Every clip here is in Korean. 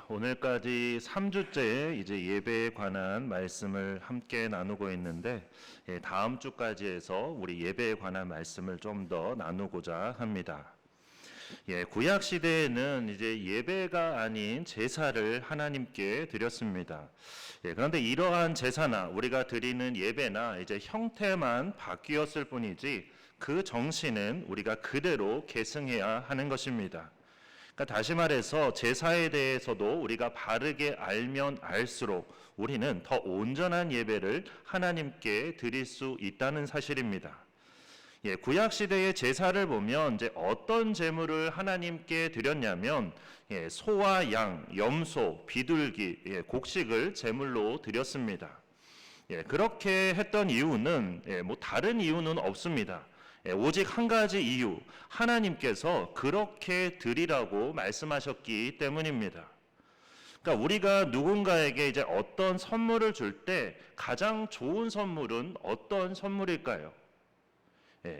오늘까지 3주째 이제 예배에 관한 말씀을 함께 나누고 있는데, 다음 주까지 해서 우리 예배에 관한 말씀을 좀 더 나누고자 합니다. 구약 시대에는 이제 예배가 아닌 제사를 하나님께 드렸습니다. 그런데 이러한 제사나 우리가 드리는 예배나 이제 형태만 바뀌었을 뿐이지 그 정신은 우리가 그대로 계승해야 하는 것입니다. 그러니까 다시 말해서 제사에 대해서도 우리가 바르게 알면 알수록 우리는 더 온전한 예배를 하나님께 드릴 수 있다는 사실입니다. 구약 시대의 제사를 보면 이제 어떤 제물을 하나님께 드렸냐면 소와 양, 염소, 비둘기, 곡식을 제물로 드렸습니다. 그렇게 했던 이유는 다른 이유는 없습니다. 오직 한 가지 이유, 하나님께서 그렇게 드리라고 말씀하셨기 때문입니다. 그러니까 우리가 누군가에게 이제 어떤 선물을 줄 때 가장 좋은 선물은 어떤 선물일까요?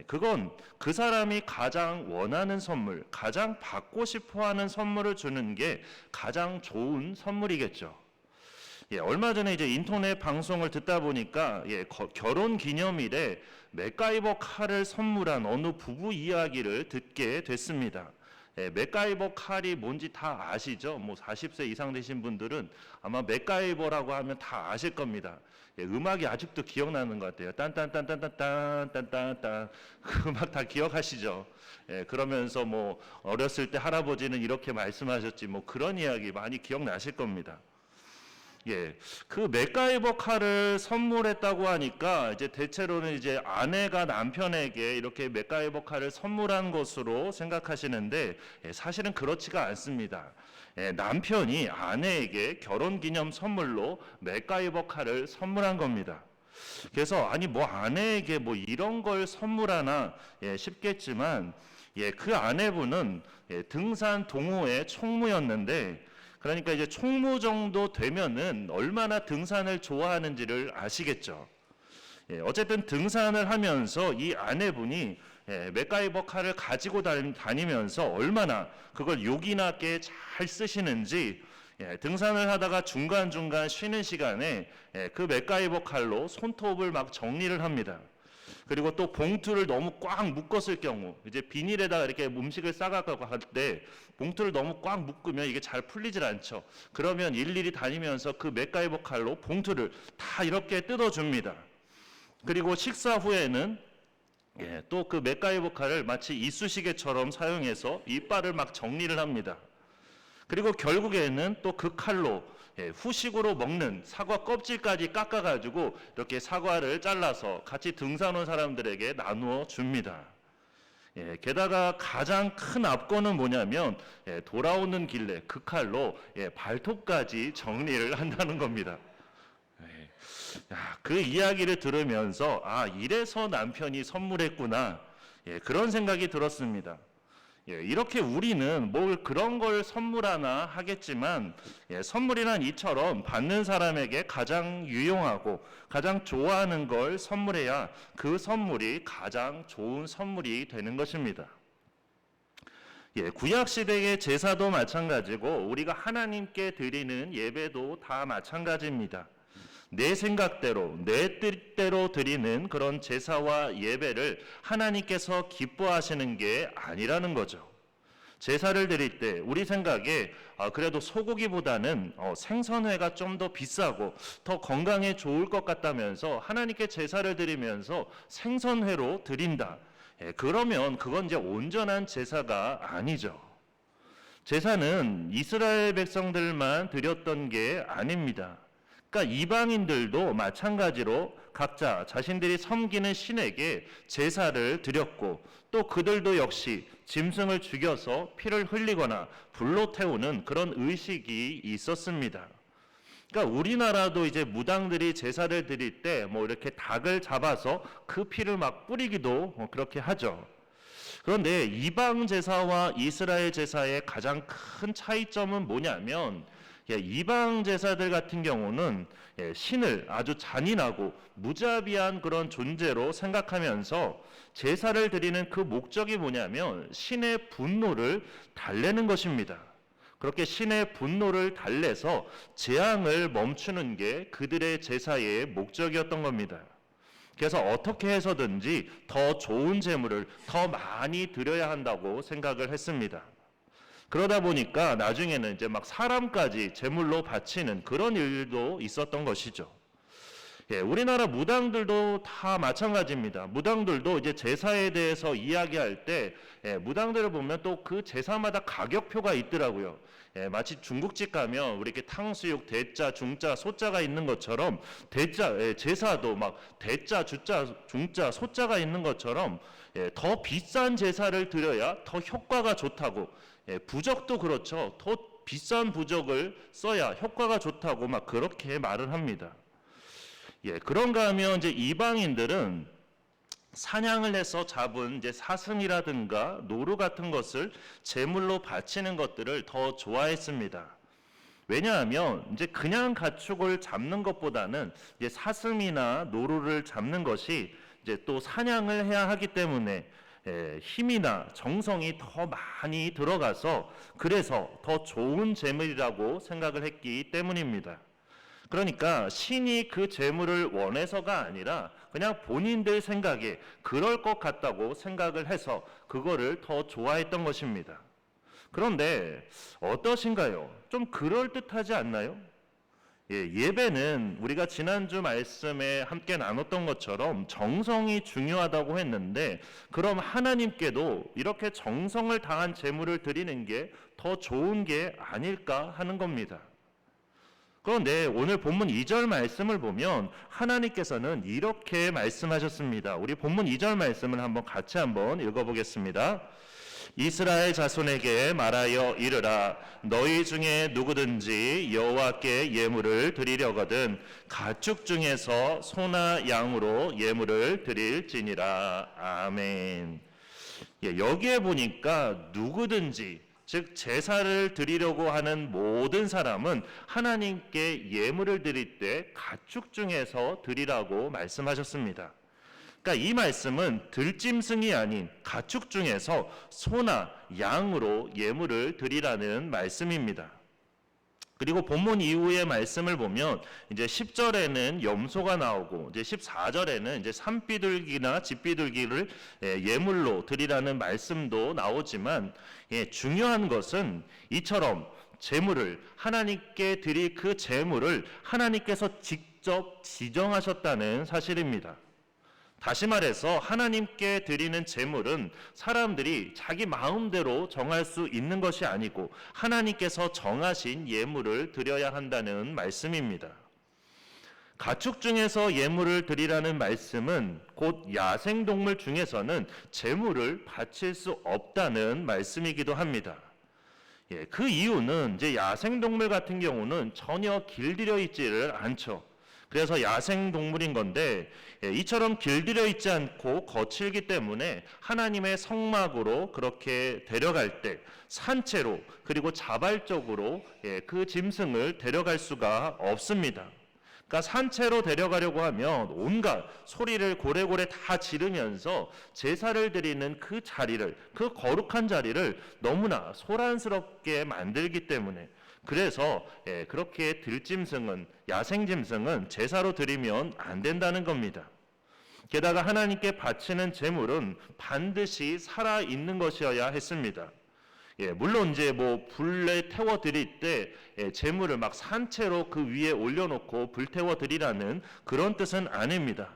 그건 그 사람이 가장 원하는 선물, 가장 받고 싶어 하는 선물을 주는 게 가장 좋은 선물이겠죠. 얼마 전에 이제 인터넷 방송을 듣다 보니까 결혼 기념일에 맥가이버 칼을 선물한 어느 부부 이야기를 듣게 됐습니다. 맥가이버 칼이 뭔지 다 아시죠? 40세 이상 되신 분들은 아마 맥가이버라고 하면 다 아실 겁니다. 음악이 아직도 기억나는 것 같아요. 딴딴딴딴딴딴딴딴딴 그 음악 다 기억하시죠? 그러면서 어렸을 때 할아버지는 이렇게 말씀하셨지 그런 이야기 많이 기억나실 겁니다. 그 맥가이버 칼을 선물했다고 하니까 이제 대체로는 이제 아내가 남편에게 이렇게 맥가이버 칼을 선물한 것으로 생각하시는데 사실은 그렇지가 않습니다. 남편이 아내에게 결혼기념 선물로 맥가이버 칼을 선물한 겁니다. 그래서 아내에게 이런 걸 선물하나 싶겠지만 그 아내분은 등산 동호회 총무였는데 그러니까 이제 총무 정도 되면은 얼마나 등산을 좋아하는지를 아시겠죠. 어쨌든 등산을 하면서 이 아내분이 맥가이버 칼을 가지고 다니면서 얼마나 그걸 요긴하게 잘 쓰시는지 등산을 하다가 중간중간 쉬는 시간에 그 맥가이버 칼로 손톱을 막 정리를 합니다. 그리고 또 봉투를 너무 꽉 묶었을 경우 이제 비닐에다가 이렇게 음식을 싸가고 할 때 봉투를 너무 꽉 묶으면 이게 잘 풀리질 않죠. 그러면 일일이 다니면서 그 맥가이버 칼로 봉투를 다 이렇게 뜯어줍니다. 그리고 식사 후에는 또 그 맥가이버 칼을 마치 이쑤시개처럼 사용해서 이빨을 막 정리를 합니다. 그리고 결국에는 또 그 칼로 후식으로 먹는 사과 껍질까지 깎아가지고 이렇게 사과를 잘라서 같이 등산 온 사람들에게 나누어 줍니다. 게다가 가장 큰 압권은 뭐냐면 돌아오는 길에 그 칼로 발톱까지 정리를 한다는 겁니다. 그 이야기를 들으면서 이래서 남편이 선물했구나 그런 생각이 들었습니다. 이렇게 우리는 그런 걸 선물하나 하겠지만 선물이란 이처럼 받는 사람에게 가장 유용하고 가장 좋아하는 걸 선물해야 그 선물이 가장 좋은 선물이 되는 것입니다. 구약 시대의 제사도 마찬가지고 우리가 하나님께 드리는 예배도 다 마찬가지입니다. 내 생각대로 내 뜻대로 드리는 그런 제사와 예배를 하나님께서 기뻐하시는 게 아니라는 거죠. 제사를 드릴 때 우리 생각에 그래도 소고기보다는 생선회가 좀 더 비싸고 더 건강에 좋을 것 같다면서 하나님께 제사를 드리면서 생선회로 드린다. 그러면 그건 이제 온전한 제사가 아니죠. 제사는 이스라엘 백성들만 드렸던 게 아닙니다. 그러니까 이방인들도 마찬가지로 각자 자신들이 섬기는 신에게 제사를 드렸고 또 그들도 역시 짐승을 죽여서 피를 흘리거나 불로 태우는 그런 의식이 있었습니다. 그러니까 우리나라도 이제 무당들이 제사를 드릴 때 이렇게 닭을 잡아서 그 피를 막 뿌리기도 그렇게 하죠. 그런데 이방 제사와 이스라엘 제사의 가장 큰 차이점은 뭐냐면 이방 제사들 같은 경우는 신을 아주 잔인하고 무자비한 그런 존재로 생각하면서 제사를 드리는 그 목적이 뭐냐면 신의 분노를 달래는 것입니다. 그렇게 신의 분노를 달래서 재앙을 멈추는 게 그들의 제사의 목적이었던 겁니다. 그래서 어떻게 해서든지 더 좋은 제물을 더 많이 드려야 한다고 생각을 했습니다. 그러다 보니까 나중에는 이제 막 사람까지 제물로 바치는 그런 일도 있었던 것이죠. 우리나라 무당들도 다 마찬가지입니다. 무당들도 이제 제사에 대해서 이야기할 때 무당들을 보면 또 그 제사마다 가격표가 있더라고요. 마치 중국집 가면 우리 이렇게 탕수육 대자, 중자, 소자가 있는 것처럼 제사도 막 대자, 주자, 중자, 소자가 있는 것처럼 더 비싼 제사를 드려야 더 효과가 좋다고, 부적도 그렇죠. 더 비싼 부적을 써야 효과가 좋다고 막 그렇게 말을 합니다. 그런가 하면 이제 이방인들은 사냥을 해서 잡은 이제 사슴이라든가 노루 같은 것을 제물로 바치는 것들을 더 좋아했습니다. 왜냐하면 이제 그냥 가축을 잡는 것보다는 이제 사슴이나 노루를 잡는 것이 이제 또 사냥을 해야 하기 때문에 힘이나 정성이 더 많이 들어가서 그래서 더 좋은 제물이라고 생각을 했기 때문입니다. 그러니까 신이 그 제물을 원해서가 아니라 그냥 본인들 생각에 그럴 것 같다고 생각을 해서 그거를 더 좋아했던 것입니다. 그런데 어떠신가요? 좀 그럴듯하지 않나요? 예배는 우리가 지난주 말씀에 함께 나눴던 것처럼 정성이 중요하다고 했는데, 그럼 하나님께도 이렇게 정성을 다한 제물을 드리는 게 더 좋은 게 아닐까 하는 겁니다. 그런데 오늘 본문 2절 말씀을 보면 하나님께서는 이렇게 말씀하셨습니다. 우리 본문 2절 말씀을 같이 읽어보겠습니다. 이스라엘 자손에게 말하여 이르라. 너희 중에 누구든지 여호와께 예물을 드리려거든 가축 중에서 소나 양으로 예물을 드릴지니라. 아멘. 여기에 보니까 누구든지, 즉 제사를 드리려고 하는 모든 사람은 하나님께 예물을 드릴 때 가축 중에서 드리라고 말씀하셨습니다. 그러니까 이 말씀은 들짐승이 아닌 가축 중에서 소나 양으로 예물을 드리라는 말씀입니다. 그리고 본문 이후의 말씀을 보면 이제 10절에는 염소가 나오고 이제 14절에는 이제 산비둘기나 집비둘기를 예물로 드리라는 말씀도 나오지만, 중요한 것은 이처럼 제물을 하나님께 드릴 그 제물을 하나님께서 직접 지정하셨다는 사실입니다. 다시 말해서 하나님께 드리는 제물은 사람들이 자기 마음대로 정할 수 있는 것이 아니고 하나님께서 정하신 예물을 드려야 한다는 말씀입니다. 가축 중에서 예물을 드리라는 말씀은 곧 야생동물 중에서는 제물을 바칠 수 없다는 말씀이기도 합니다. 그 이유는 이제 야생동물 같은 경우는 전혀 길들여 있지를 않죠. 그래서 야생동물인 건데, 이처럼 길들여 있지 않고 거칠기 때문에 하나님의 성막으로 그렇게 데려갈 때 산채로 그리고 자발적으로 그 짐승을 데려갈 수가 없습니다. 그러니까 산채로 데려가려고 하면 온갖 소리를 고래고래 다 지르면서 제사를 드리는 그 자리를, 그 거룩한 자리를 너무나 소란스럽게 만들기 때문에, 그래서 그렇게 들짐승은, 야생짐승은 제사로 드리면 안 된다는 겁니다. 게다가 하나님께 바치는 제물은 반드시 살아있는 것이어야 했습니다. 물론 이제 불에 태워 드릴 때 제물을 막 산채로 그 위에 올려놓고 불 태워 드리라는 그런 뜻은 아닙니다.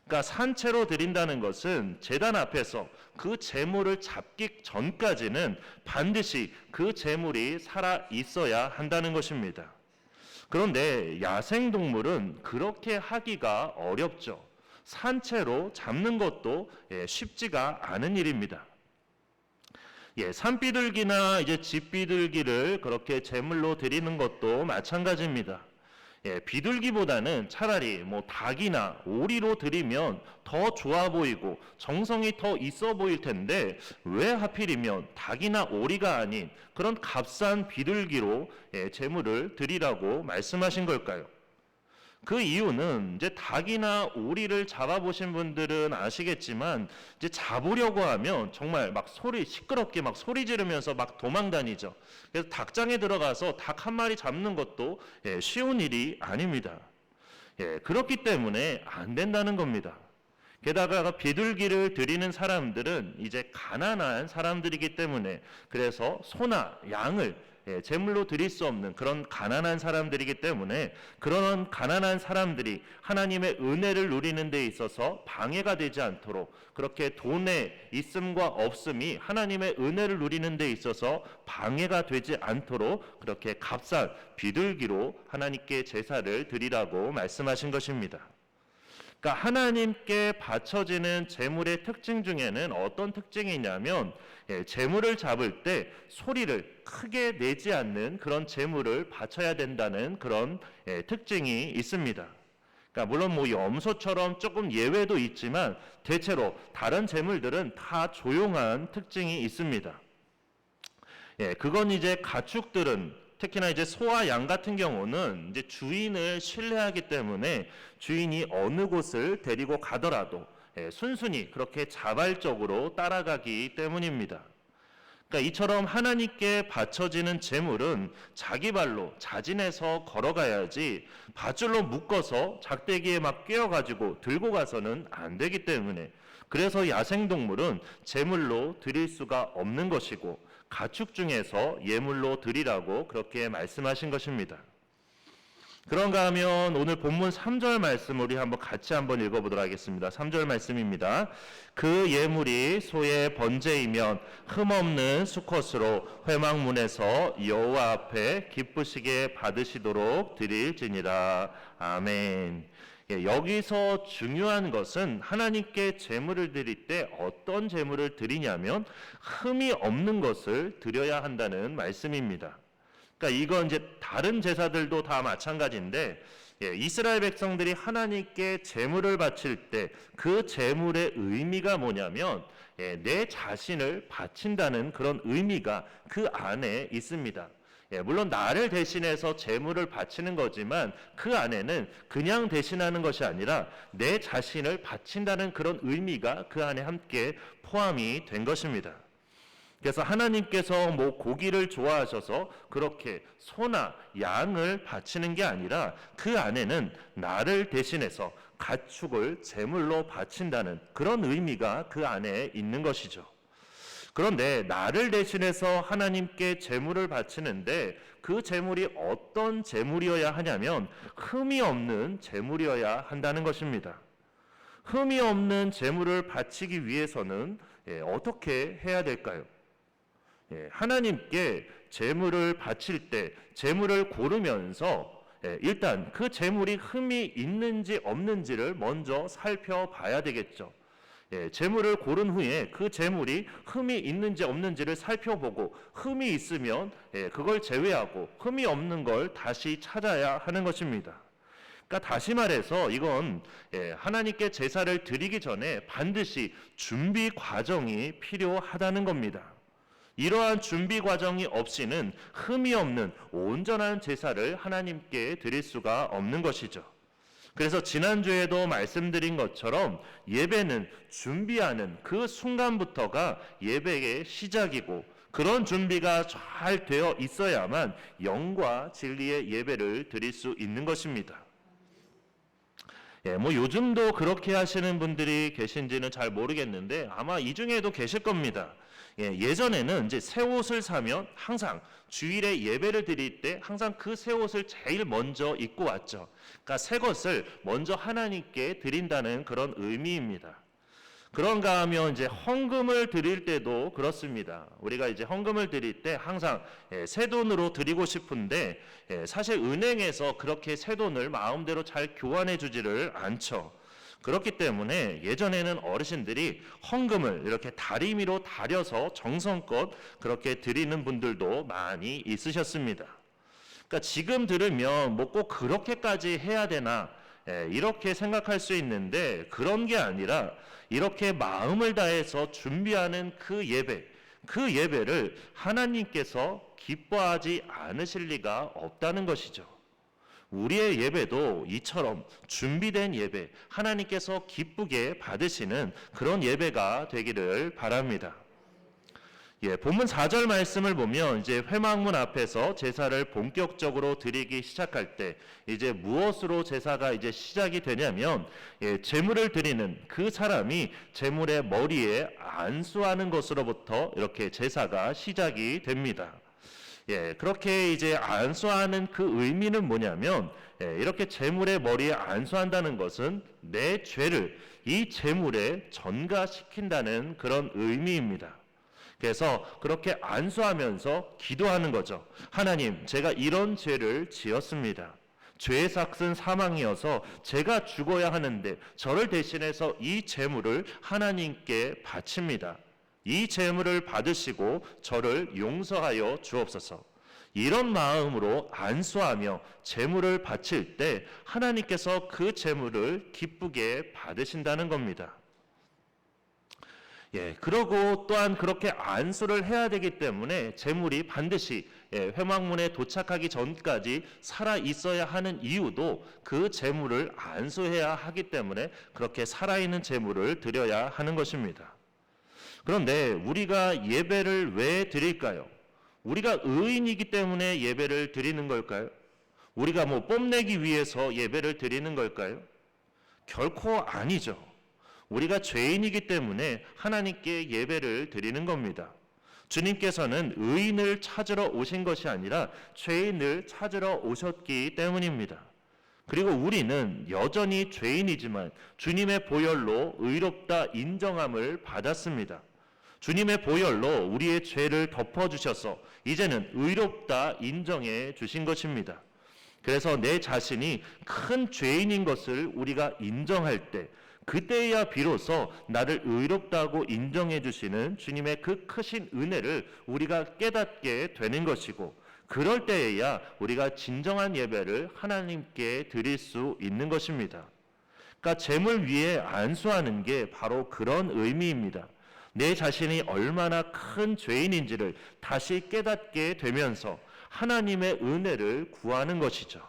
그러니까 산채로 드린다는 것은 제단 앞에서 그 제물을 잡기 전까지는 반드시 그 제물이 살아 있어야 한다는 것입니다. 그런데 야생동물은 그렇게 하기가 어렵죠. 산채로 잡는 것도 쉽지가 않은 일입니다. 산비둘기나 이제 집비둘기를 그렇게 제물로 드리는 것도 마찬가지입니다. 비둘기보다는 차라리 닭이나 오리로 드리면 더 좋아 보이고 정성이 더 있어 보일 텐데, 왜 하필이면 닭이나 오리가 아닌 그런 값싼 비둘기로 제물을 드리라고 말씀하신 걸까요? 그 이유는 이제 닭이나 오리를 잡아보신 분들은 아시겠지만 이제 잡으려고 하면 정말 막 시끄럽게 막 소리 지르면서 막 도망 다니죠. 그래서 닭장에 들어가서 닭 한 마리 잡는 것도 쉬운 일이 아닙니다. 그렇기 때문에 안 된다는 겁니다. 게다가 비둘기를 드리는 사람들은 이제 가난한 사람들이기 때문에 그래서 소나 양을 제물로 드릴 수 없는 그런 가난한 사람들이기 때문에 그런 가난한 사람들이 하나님의 은혜를 누리는 데 있어서 방해가 되지 않도록 그렇게 돈의 있음과 없음이 하나님의 은혜를 누리는 데 있어서 방해가 되지 않도록 그렇게 값싼 비둘기로 하나님께 제사를 드리라고 말씀하신 것입니다. 그러니까 하나님께 바쳐지는 제물의 특징 중에는 어떤 특징이 있냐면 제물을 잡을 때 소리를 크게 내지 않는 그런 제물을 바쳐야 된다는 그런 특징이 있습니다. 그러니까 물론 뭐 염소처럼 조금 예외도 있지만 대체로 다른 제물들은 다 조용한 특징이 있습니다. 그건 이제 가축들은 특히나 이제 소와 양 같은 경우는 이제 주인을 신뢰하기 때문에 주인이 어느 곳을 데리고 가더라도 순순히 그렇게 자발적으로 따라가기 때문입니다. 그러니까 이처럼 하나님께 바쳐지는 제물은 자기 발로 자진해서 걸어가야지 밧줄로 묶어서 작대기에 막 꿰어가지고 들고 가서는 안 되기 때문에 그래서 야생동물은 제물로 드릴 수가 없는 것이고 가축 중에서 예물로 드리라고 그렇게 말씀하신 것입니다. 그런가 하면 오늘 본문 3절 말씀 우리 같이 한번 읽어보도록 하겠습니다. 3절 말씀입니다. 그 예물이 소의 번제이면 흠없는 수컷으로 회막문에서 여호와 앞에 기쁘시게 받으시도록 드릴지니라. 아멘. 여기서 중요한 것은 하나님께 제물을 드릴 때 어떤 제물을 드리냐면 흠이 없는 것을 드려야 한다는 말씀입니다. 그러니까 이건 이제 다른 제사들도 다 마찬가지인데 이스라엘 백성들이 하나님께 제물을 바칠 때 그 제물의 의미가 뭐냐면 내 자신을 바친다는 그런 의미가 그 안에 있습니다. 물론 나를 대신해서 제물을 바치는 거지만 그 안에는 그냥 대신하는 것이 아니라 내 자신을 바친다는 그런 의미가 그 안에 함께 포함이 된 것입니다. 그래서 하나님께서 뭐 고기를 좋아하셔서 그렇게 소나 양을 바치는 게 아니라 그 안에는 나를 대신해서 가축을 제물로 바친다는 그런 의미가 그 안에 있는 것이죠. 그런데 나를 대신해서 하나님께 제물을 바치는데 그 제물이 어떤 제물이어야 하냐면 흠이 없는 제물이어야 한다는 것입니다. 흠이 없는 제물을 바치기 위해서는 어떻게 해야 될까요? 하나님께 제물을 바칠 때 제물을 고르면서 일단 그 제물이 흠이 있는지 없는지를 먼저 살펴봐야 되겠죠. 제물을 고른 후에 그 제물이 흠이 있는지 없는지를 살펴보고 흠이 있으면 그걸 제외하고 흠이 없는 걸 다시 찾아야 하는 것입니다. 그러니까 다시 말해서 이건 하나님께 제사를 드리기 전에 반드시 준비 과정이 필요하다는 겁니다. 이러한 준비 과정이 없이는 흠이 없는 온전한 제사를 하나님께 드릴 수가 없는 것이죠. 그래서 지난주에도 말씀드린 것처럼 예배는 준비하는 그 순간부터가 예배의 시작이고 그런 준비가 잘 되어 있어야만 영과 진리의 예배를 드릴 수 있는 것입니다. 뭐 요즘도 그렇게 하시는 분들이 계신지는 잘 모르겠는데 아마 이 중에도 계실 겁니다. 예전에는 이제 새 옷을 사면 항상 주일에 예배를 드릴 때 항상 그 새 옷을 제일 먼저 입고 왔죠. 그러니까 새 것을 먼저 하나님께 드린다는 그런 의미입니다. 그런가 하면 이제 헌금을 드릴 때도 그렇습니다. 우리가 이제 헌금을 드릴 때 항상 새 돈으로 드리고 싶은데 사실 은행에서 그렇게 새 돈을 마음대로 잘 교환해 주지를 않죠. 그렇기 때문에 예전에는 어르신들이 헌금을 이렇게 다리미로 다려서 정성껏 그렇게 드리는 분들도 많이 있으셨습니다. 그러니까 지금 들으면 뭐 꼭 그렇게까지 해야 되나 이렇게 생각할 수 있는데 그런 게 아니라 이렇게 마음을 다해서 준비하는 그 예배를 하나님께서 기뻐하지 않으실 리가 없다는 것이죠. 우리의 예배도 이처럼 준비된 예배, 하나님께서 기쁘게 받으시는 그런 예배가 되기를 바랍니다. 예, 본문 4절 말씀을 보면 이제 회막문 앞에서 제사를 본격적으로 드리기 시작할 때 이제 무엇으로 제사가 이제 시작이 되냐면 제물을 드리는 그 사람이 제물의 머리에 안수하는 것으로부터 이렇게 제사가 시작이 됩니다. 그렇게 이제 안수하는 그 의미는 뭐냐면 이렇게 제물의 머리에 안수한다는 것은 내 죄를 이 제물에 전가시킨다는 그런 의미입니다. 그래서 그렇게 안수하면서 기도하는 거죠. 하나님, 제가 이런 죄를 지었습니다. 죄의 삭은 사망이어서 제가 죽어야 하는데 저를 대신해서 이 제물을 하나님께 바칩니다. 이 제물을 받으시고 저를 용서하여 주옵소서. 이런 마음으로 안수하며 제물을 바칠 때 하나님께서 그 제물을 기쁘게 받으신다는 겁니다. 그러고 또한 그렇게 안수를 해야 되기 때문에 제물이 반드시 회막문에 도착하기 전까지 살아 있어야 하는 이유도 그 제물을 안수해야 하기 때문에 그렇게 살아있는 제물을 드려야 하는 것입니다. 그런데 우리가 예배를 왜 드릴까요? 우리가 의인이기 때문에 예배를 드리는 걸까요? 우리가 뽐내기 위해서 예배를 드리는 걸까요? 결코 아니죠. 우리가 죄인이기 때문에 하나님께 예배를 드리는 겁니다. 주님께서는 의인을 찾으러 오신 것이 아니라 죄인을 찾으러 오셨기 때문입니다. 그리고 우리는 여전히 죄인이지만 주님의 보혈로 의롭다 인정함을 받았습니다. 주님의 보혈로 우리의 죄를 덮어주셔서 이제는 의롭다 인정해 주신 것입니다. 그래서 내 자신이 큰 죄인인 것을 우리가 인정할 때 그때야 비로소 나를 의롭다고 인정해 주시는 주님의 그 크신 은혜를 우리가 깨닫게 되는 것이고, 그럴 때에야 우리가 진정한 예배를 하나님께 드릴 수 있는 것입니다. 그러니까 제물 위에 안수하는 게 바로 그런 의미입니다. 내 자신이 얼마나 큰 죄인인지를 다시 깨닫게 되면서 하나님의 은혜를 구하는 것이죠.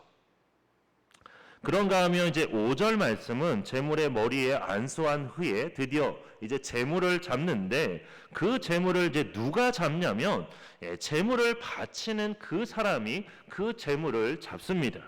그런가 하면 이제 5절 말씀은 제물의 머리에 안수한 후에 드디어 이제 제물을 잡는데, 그 제물을 이제 누가 잡냐면 제물을 바치는 그 사람이 그 제물을 잡습니다.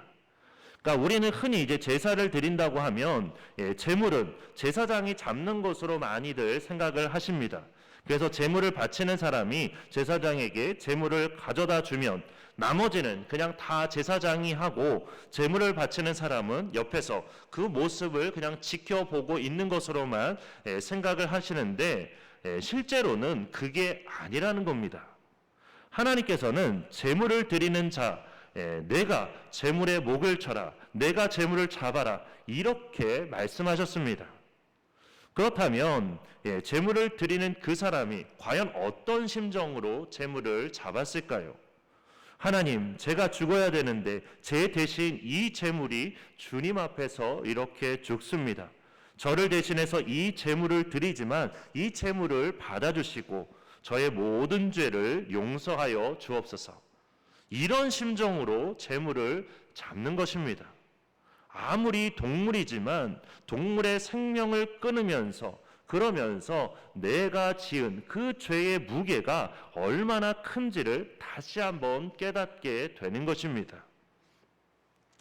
그러니까 우리는 흔히 이제 제사를 드린다고 하면 제물은 제사장이 잡는 것으로 많이들 생각을 하십니다. 그래서 제물을 바치는 사람이 제사장에게 제물을 가져다 주면 나머지는 그냥 다 제사장이 하고, 제물을 바치는 사람은 옆에서 그 모습을 그냥 지켜보고 있는 것으로만 생각을 하시는데, 실제로는 그게 아니라는 겁니다. 하나님께서는 제물을 드리는 자, 내가 제물의 목을 쳐라, 내가 제물을 잡아라, 이렇게 말씀하셨습니다. 그렇다면 제물을 드리는 그 사람이 과연 어떤 심정으로 제물을 잡았을까요? 하나님, 제가 죽어야 되는데 제 대신 이 제물이 주님 앞에서 이렇게 죽습니다. 저를 대신해서 이 제물을 드리지만 이 제물을 받아주시고 저의 모든 죄를 용서하여 주옵소서. 이런 심정으로 제물을 잡는 것입니다. 아무리 동물이지만 동물의 생명을 끊으면서, 그러면서 내가 지은 그 죄의 무게가 얼마나 큰지를 다시 한번 깨닫게 되는 것입니다.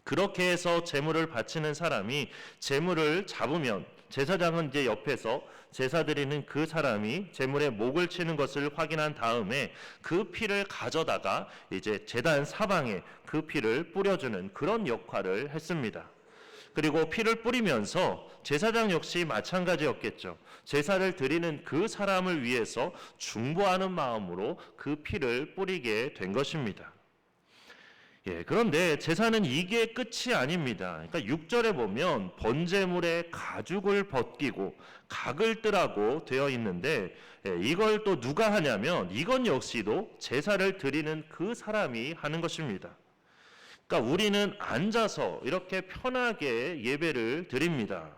그렇게 해서 제물을 바치는 사람이 제물을 잡으면 제사장은 이제 옆에서 제사 드리는 그 사람이 제물의 목을 치는 것을 확인한 다음에 그 피를 가져다가 이제 제단 사방에 그 피를 뿌려주는 그런 역할을 했습니다. 그리고 피를 뿌리면서 제사장 역시 마찬가지였겠죠. 제사를 드리는 그 사람을 위해서 중보하는 마음으로 그 피를 뿌리게 된 것입니다. 그런데 제사는 이게 끝이 아닙니다. 그러니까 6절에 보면 번제물에 가죽을 벗기고 각을 뜨라고 되어 있는데, 이걸 또 누가 하냐면 이건 역시도 제사를 드리는 그 사람이 하는 것입니다. 그러니까 우리는 앉아서 이렇게 편하게 예배를 드립니다.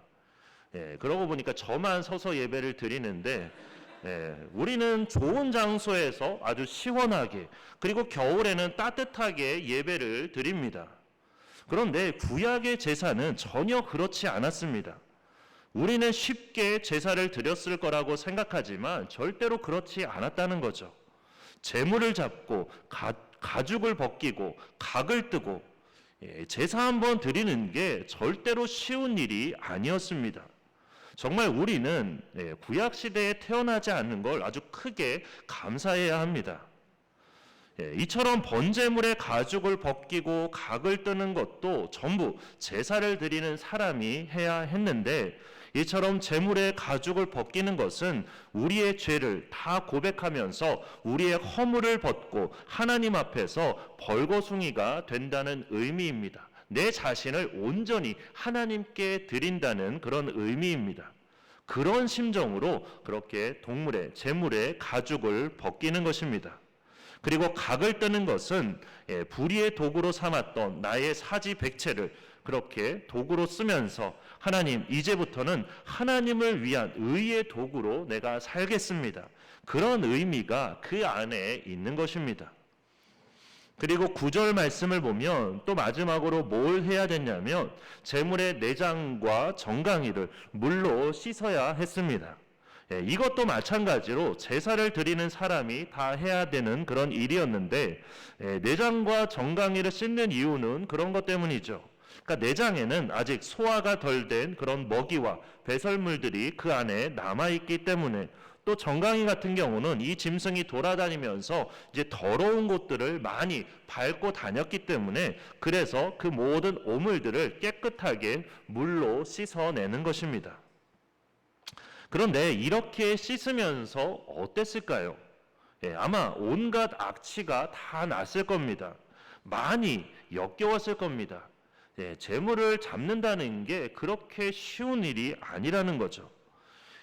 그러고 보니까 저만 서서 예배를 드리는데, 우리는 좋은 장소에서 아주 시원하게, 그리고 겨울에는 따뜻하게 예배를 드립니다. 그런데 구약의 제사는 전혀 그렇지 않았습니다. 우리는 쉽게 제사를 드렸을 거라고 생각하지만 절대로 그렇지 않았다는 거죠. 제물을 잡고 가죽을 벗기고 각을 뜨고 제사 한번 드리는 게 절대로 쉬운 일이 아니었습니다. 정말 우리는 구약 시대에 태어나지 않는 걸 아주 크게 감사해야 합니다. 이처럼 번제물의 가죽을 벗기고 각을 뜨는 것도 전부 제사를 드리는 사람이 해야 했는데, 이처럼 제물의 가죽을 벗기는 것은 우리의 죄를 다 고백하면서 우리의 허물을 벗고 하나님 앞에서 벌거숭이가 된다는 의미입니다. 내 자신을 온전히 하나님께 드린다는 그런 의미입니다. 그런 심정으로 그렇게 제물의 가죽을 벗기는 것입니다. 그리고 각을 뜨는 것은 불의의 도구로 삼았던 나의 사지백체를 그렇게 도구로 쓰면서 하나님, 이제부터는 하나님을 위한 의의 도구로 내가 살겠습니다. 그런 의미가 그 안에 있는 것입니다. 그리고 9절 말씀을 보면 또 마지막으로 뭘 해야 됐냐면 제물의 내장과 정강이를 물로 씻어야 했습니다. 이것도 마찬가지로 제사를 드리는 사람이 다 해야 되는 그런 일이었는데, 내장과 정강이를 씻는 이유는 그런 것 때문이죠. 그러니까 내장에는 아직 소화가 덜 된 그런 먹이와 배설물들이 그 안에 남아있기 때문에, 또 정강이 같은 경우는 이 짐승이 돌아다니면서 이제 더러운 곳들을 많이 밟고 다녔기 때문에, 그래서 그 모든 오물들을 깨끗하게 물로 씻어내는 것입니다. 그런데 이렇게 씻으면서 어땠을까요? 아마 온갖 악취가 다 났을 겁니다. 많이 역겨웠을 겁니다. 재물을 잡는다는 게 그렇게 쉬운 일이 아니라는 거죠.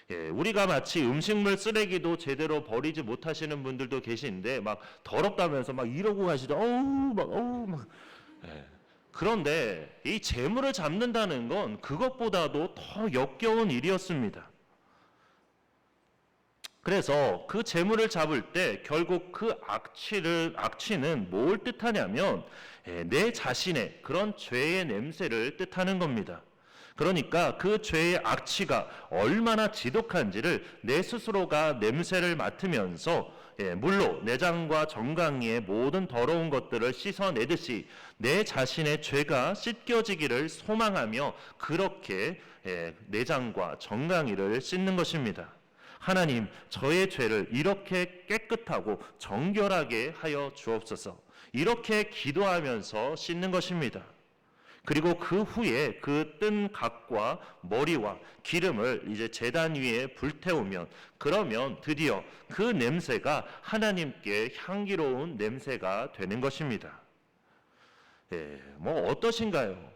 우리가 마치 음식물 쓰레기도 제대로 버리지 못하시는 분들도 계신데 막 더럽다면서 막 이러고 가시죠. 그런데 이 재물을 잡는다는 건 그것보다도 더 역겨운 일이었습니다. 그래서 그 재물을 잡을 때 결국 그 악취는 뭘 뜻하냐면 내 자신의 그런 죄의 냄새를 뜻하는 겁니다. 그러니까 그 죄의 악취가 얼마나 지독한지를 내 스스로가 냄새를 맡으면서 물로 내장과 정강이의 모든 더러운 것들을 씻어내듯이 내 자신의 죄가 씻겨지기를 소망하며 그렇게 내장과 정강이를 씻는 것입니다. 하나님, 저의 죄를 이렇게 깨끗하고 정결하게 하여 주옵소서. 이렇게 기도하면서 씻는 것입니다. 그리고 그 후에 그 뜬 각과 머리와 기름을 이제 제단 위에 불태우면, 그러면 드디어 그 냄새가 하나님께 향기로운 냄새가 되는 것입니다. 어떠신가요?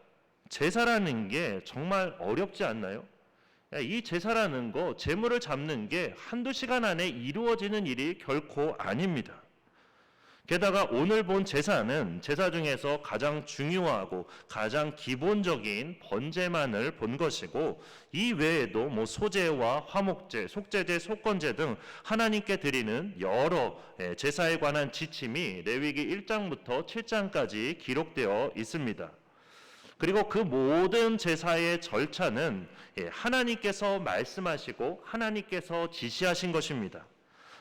제사라는 게 정말 어렵지 않나요? 이 제사라는 거, 제물을 잡는 게 한두 시간 안에 이루어지는 일이 결코 아닙니다. 게다가 오늘 본 제사는 제사 중에서 가장 중요하고 가장 기본적인 번제만을 본 것이고, 이 외에도 소제와 화목제, 속제제, 속건제 등 하나님께 드리는 여러 제사에 관한 지침이 레위기 1장부터 7장까지 기록되어 있습니다. 그리고 그 모든 제사의 절차는 하나님께서 말씀하시고 하나님께서 지시하신 것입니다.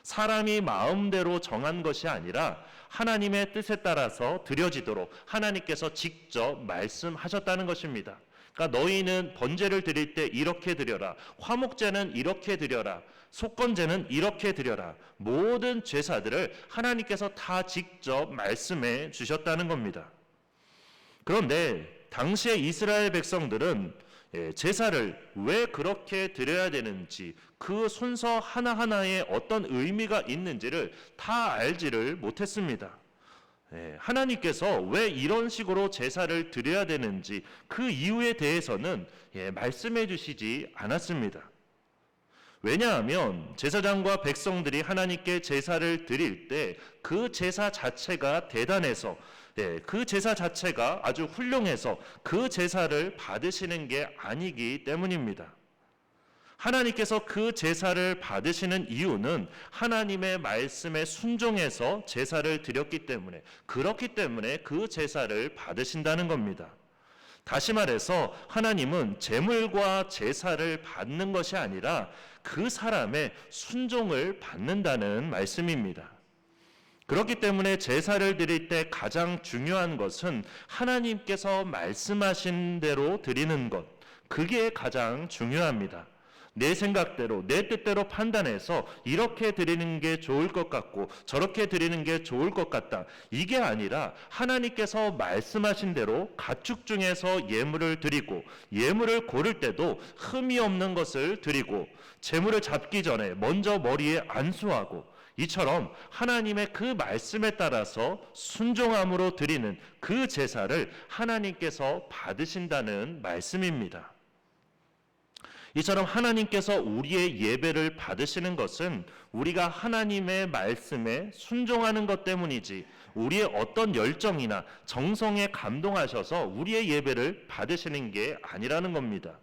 사람이 마음대로 정한 것이 아니라 하나님의 뜻에 따라서 드려지도록 하나님께서 직접 말씀하셨다는 것입니다. 그러니까 너희는 번제를 드릴 때 이렇게 드려라, 화목제는 이렇게 드려라, 속건제는 이렇게 드려라, 모든 제사들을 하나님께서 다 직접 말씀해 주셨다는 겁니다. 그런데 당시의 이스라엘 백성들은 제사를 왜 그렇게 드려야 되는지, 그 순서 하나하나에 어떤 의미가 있는지를 다 알지를 못했습니다. 하나님께서 왜 이런 식으로 제사를 드려야 되는지 그 이유에 대해서는 말씀해 주시지 않았습니다. 왜냐하면 제사장과 백성들이 하나님께 제사를 드릴 때 그 제사 자체가 대단해서, 그 제사 자체가 아주 훌륭해서 그 제사를 받으시는 게 아니기 때문입니다. 하나님께서 그 제사를 받으시는 이유는 하나님의 말씀에 순종해서 제사를 드렸기 때문에, 그렇기 때문에 그 제사를 받으신다는 겁니다. 다시 말해서 하나님은 제물과 제사를 받는 것이 아니라 그 사람의 순종을 받는다는 말씀입니다. 그렇기 때문에 제사를 드릴 때 가장 중요한 것은 하나님께서 말씀하신 대로 드리는 것, 그게 가장 중요합니다. 내 생각대로, 내 뜻대로 판단해서 이렇게 드리는 게 좋을 것 같고 저렇게 드리는 게 좋을 것 같다, 이게 아니라 하나님께서 말씀하신 대로 가축 중에서 예물을 드리고, 예물을 고를 때도 흠이 없는 것을 드리고, 제물을 잡기 전에 먼저 머리에 안수하고, 이처럼 하나님의 그 말씀에 따라서 순종함으로 드리는 그 제사를 하나님께서 받으신다는 말씀입니다. 이처럼 하나님께서 우리의 예배를 받으시는 것은 우리가 하나님의 말씀에 순종하는 것 때문이지, 우리의 어떤 열정이나 정성에 감동하셔서 우리의 예배를 받으시는 게 아니라는 겁니다.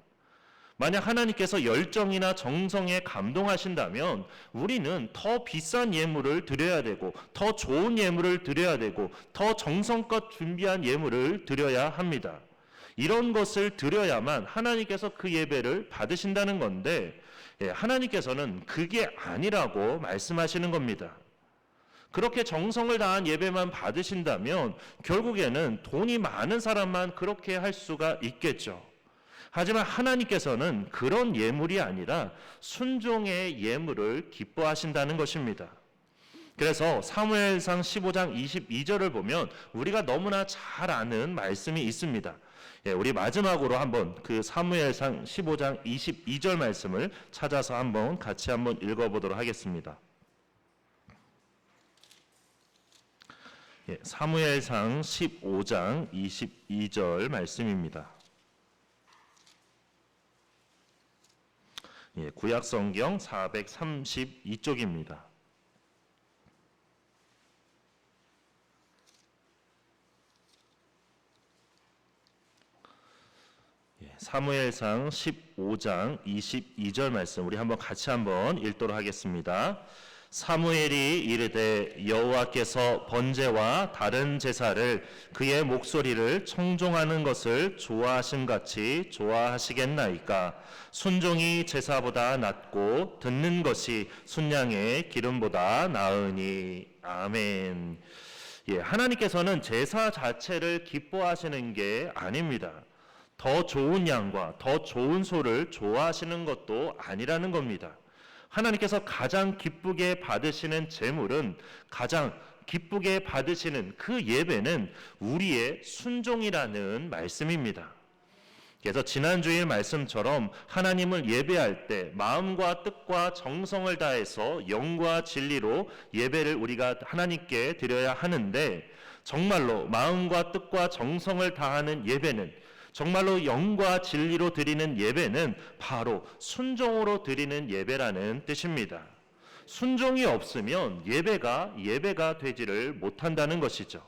만약 하나님께서 열정이나 정성에 감동하신다면 우리는 더 비싼 예물을 드려야 되고, 더 좋은 예물을 드려야 되고, 더 정성껏 준비한 예물을 드려야 합니다. 이런 것을 드려야만 하나님께서 그 예배를 받으신다는 건데, 하나님께서는 그게 아니라고 말씀하시는 겁니다. 그렇게 정성을 다한 예배만 받으신다면 결국에는 돈이 많은 사람만 그렇게 할 수가 있겠죠. 하지만 하나님께서는 그런 예물이 아니라 순종의 예물을 기뻐하신다는 것입니다. 그래서 사무엘상 15장 22절을 보면 우리가 너무나 잘 아는 말씀이 있습니다. 우리 마지막으로 한번 그 사무엘상 15장 22절 말씀을 찾아서 한번 같이 한번 읽어보도록 하겠습니다. 사무엘상 15장 22절 말씀입니다. 구약성경 432쪽입니다. 사무엘상 15장 22절 말씀 우리 한번 같이 한번 읽도록 하겠습니다. 사무엘이 이르되 여호와께서 번제와 다른 제사를 그의 목소리를 청종하는 것을 좋아하심 같이 좋아하시겠나이까? 순종이 제사보다 낫고 듣는 것이 순양의 기름보다 나으니. 아멘. 하나님께서는 제사 자체를 기뻐하시는 게 아닙니다. 더 좋은 양과 더 좋은 소를 좋아하시는 것도 아니라는 겁니다. 하나님께서 가장 기쁘게 받으시는 제물은, 가장 기쁘게 받으시는 그 예배는 우리의 순종이라는 말씀입니다. 그래서 지난주일 말씀처럼 하나님을 예배할 때 마음과 뜻과 정성을 다해서 영과 진리로 예배를 우리가 하나님께 드려야 하는데, 정말로 마음과 뜻과 정성을 다하는 예배는, 정말로 영과 진리로 드리는 예배는 바로 순종으로 드리는 예배라는 뜻입니다. 순종이 없으면 예배가 되지를 못한다는 것이죠.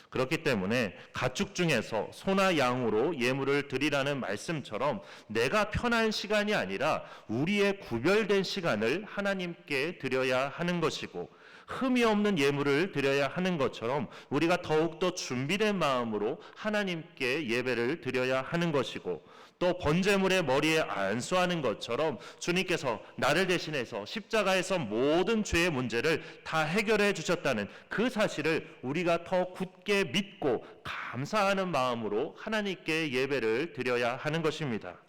그렇기 때문에 가축 중에서 소나 양으로 예물을 드리라는 말씀처럼 내가 편한 시간이 아니라 우리의 구별된 시간을 하나님께 드려야 하는 것이고, 흠이 없는 예물을 드려야 하는 것처럼 우리가 더욱더 준비된 마음으로 하나님께 예배를 드려야 하는 것이고, 또 번제물의 머리에 안수하는 것처럼 주님께서 나를 대신해서 십자가에서 모든 죄의 문제를 다 해결해 주셨다는 그 사실을 우리가 더 굳게 믿고 감사하는 마음으로 하나님께 예배를 드려야 하는 것입니다.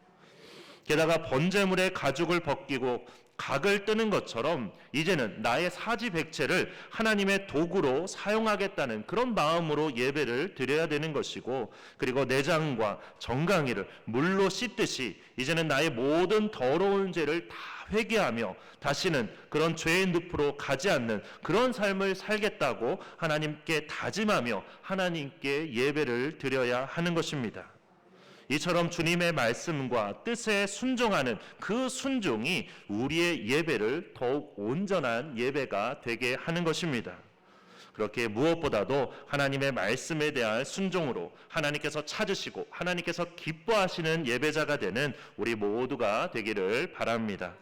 게다가 번제물의 가죽을 벗기고 각을 뜨는 것처럼 이제는 나의 사지백체를 하나님의 도구로 사용하겠다는 그런 마음으로 예배를 드려야 되는 것이고, 그리고 내장과 정강이를 물로 씻듯이 이제는 나의 모든 더러운 죄를 다 회개하며 다시는 그런 죄의 늪으로 가지 않는 그런 삶을 살겠다고 하나님께 다짐하며 하나님께 예배를 드려야 하는 것입니다. 이처럼 주님의 말씀과 뜻에 순종하는 그 순종이 우리의 예배를 더욱 온전한 예배가 되게 하는 것입니다. 그렇게 무엇보다도 하나님의 말씀에 대한 순종으로 하나님께서 찾으시고 하나님께서 기뻐하시는 예배자가 되는 우리 모두가 되기를 바랍니다.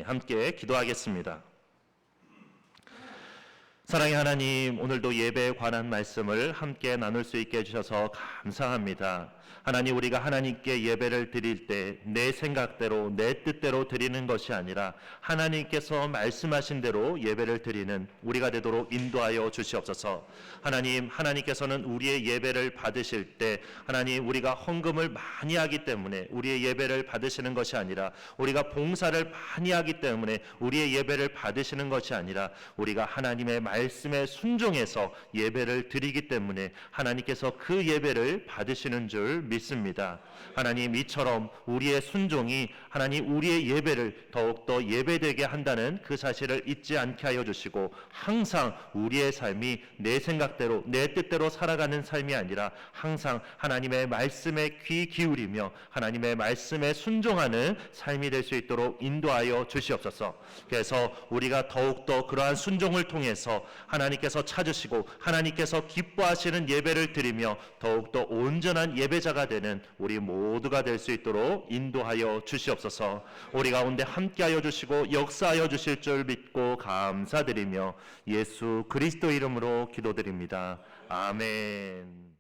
함께 기도하겠습니다. 사랑의 하나님, 오늘도 예배에 관한 말씀을 함께 나눌 수 있게 해주셔서 감사합니다. 하나님, 우리가 하나님께 예배를 드릴 때 내 생각대로 내 뜻대로 드리는 것이 아니라 하나님께서 말씀하신 대로 예배를 드리는 우리가 되도록 인도하여 주시옵소서. 하나님, 하나님께서는 우리의 예배를 받으실 때 하나님, 우리가 헌금을 많이 하기 때문에 우리의 예배를 받으시는 것이 아니라, 우리가 봉사를 많이 하기 때문에 우리의 예배를 받으시는 것이 아니라, 우리가 하나님의 말씀에 순종해서 예배를 드리기 때문에 하나님께서 그 예배를 받으시는 줄 믿습니다. 하나님, 이처럼 우리의 순종이 하나님 우리의 예배를 더욱더 예배되게 한다는 그 사실을 잊지 않게 하여 주시고, 항상 우리의 삶이 내 생각대로 내 뜻대로 살아가는 삶이 아니라 항상 하나님의 말씀에 귀 기울이며 하나님의 말씀에 순종하는 삶이 될 수 있도록 인도하여 주시옵소서. 그래서 우리가 더욱더 그러한 순종을 통해서 하나님께서 찾으시고 하나님께서 기뻐하시는 예배를 드리며 더욱더 온전한 예배자가 되는 우리 모두가 될 수 있도록 인도하여 주시옵소서. 우리 가운데 함께하여 주시고 역사하여 주실 줄 믿고 감사드리며 예수 그리스도 이름으로 기도드립니다. 아멘.